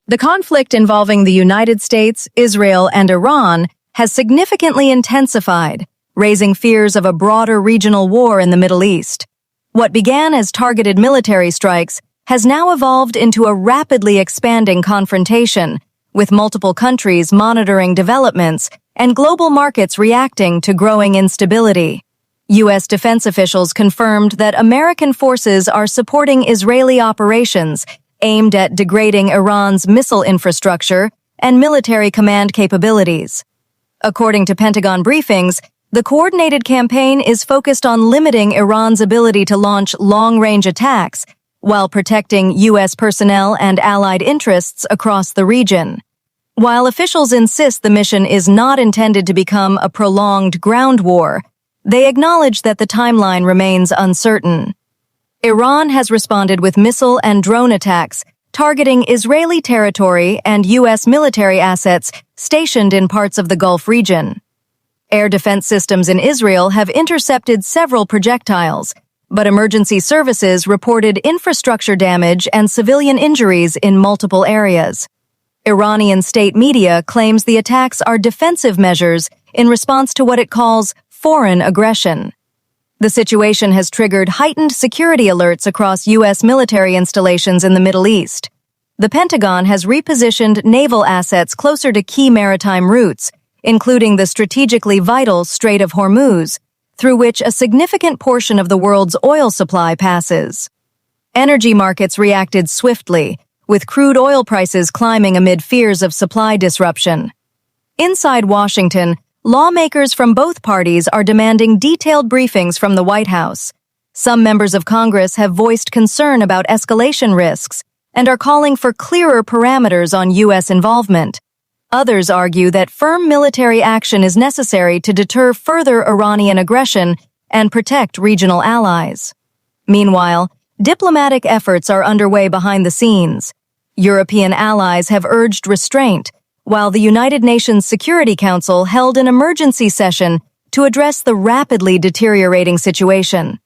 The conflict involving the United States, Israel, and Iran has significantly intensified, raising fears of a broader regional war in the Middle East. What began as targeted military strikes has now evolved into a rapidly expanding confrontation, with multiple countries monitoring developments and global markets reacting to growing instability. U.S. defense officials confirmed that American forces are supporting Israeli operations aimed at degrading Iran's missile infrastructure and military command capabilities. According to Pentagon briefings, the coordinated campaign is focused on limiting Iran's ability to launch long-range attacks while protecting U.S. personnel and allied interests across the region. While officials insist the mission is not intended to become a prolonged ground war, they acknowledge that the timeline remains uncertain. Iran has responded with missile and drone attacks targeting Israeli territory and U.S. military assets stationed in parts of the Gulf region. Air defense systems in Israel have intercepted several projectiles, but emergency services reported infrastructure damage and civilian injuries in multiple areas. Iranian state media claims the attacks are defensive measures in response to what it calls foreign aggression. The situation has triggered heightened security alerts across U.S. military installations in the Middle East. The Pentagon has repositioned naval assets closer to key maritime routes, including the strategically vital Strait of Hormuz, through which a significant portion of the world's oil supply passes. Energy markets reacted swiftly, with crude oil prices climbing amid fears of supply disruption. Inside Washington, lawmakers from both parties are demanding detailed briefings from the White House. Some members of Congress have voiced concern about escalation risks and are calling for clearer parameters on U.S. involvement. Others argue that firm military action is necessary to deter further Iranian aggression and protect regional allies. Meanwhile, diplomatic efforts are underway behind the scenes. European allies have urged restraint, while the United Nations Security Council held an emergency session to address the rapidly deteriorating situation.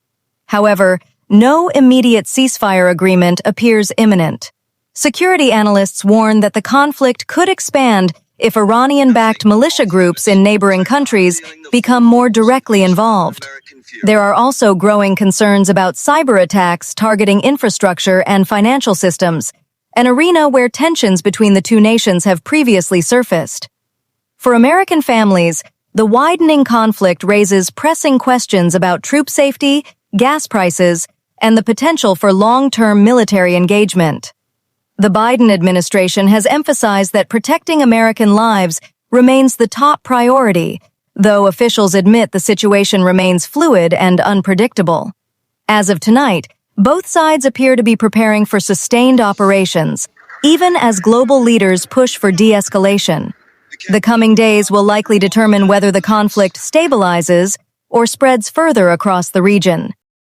However, no immediate ceasefire agreement appears imminent. Security analysts warn that the conflict could expand if Iranian-backed militia groups in neighboring countries become more directly involved. There are also growing concerns about cyber attacks targeting infrastructure and financial systems, an arena where tensions between the two nations have previously surfaced. For American families, the widening conflict raises pressing questions about troop safety, gas prices, and the potential for long-term military engagement. The Biden administration has emphasized that protecting American lives remains the top priority, though officials admit the situation remains fluid and unpredictable. As of tonight, both sides appear to be preparing for sustained operations, even as global leaders push for de-escalation. The coming days will likely determine whether the conflict stabilizes or spreads further across the region.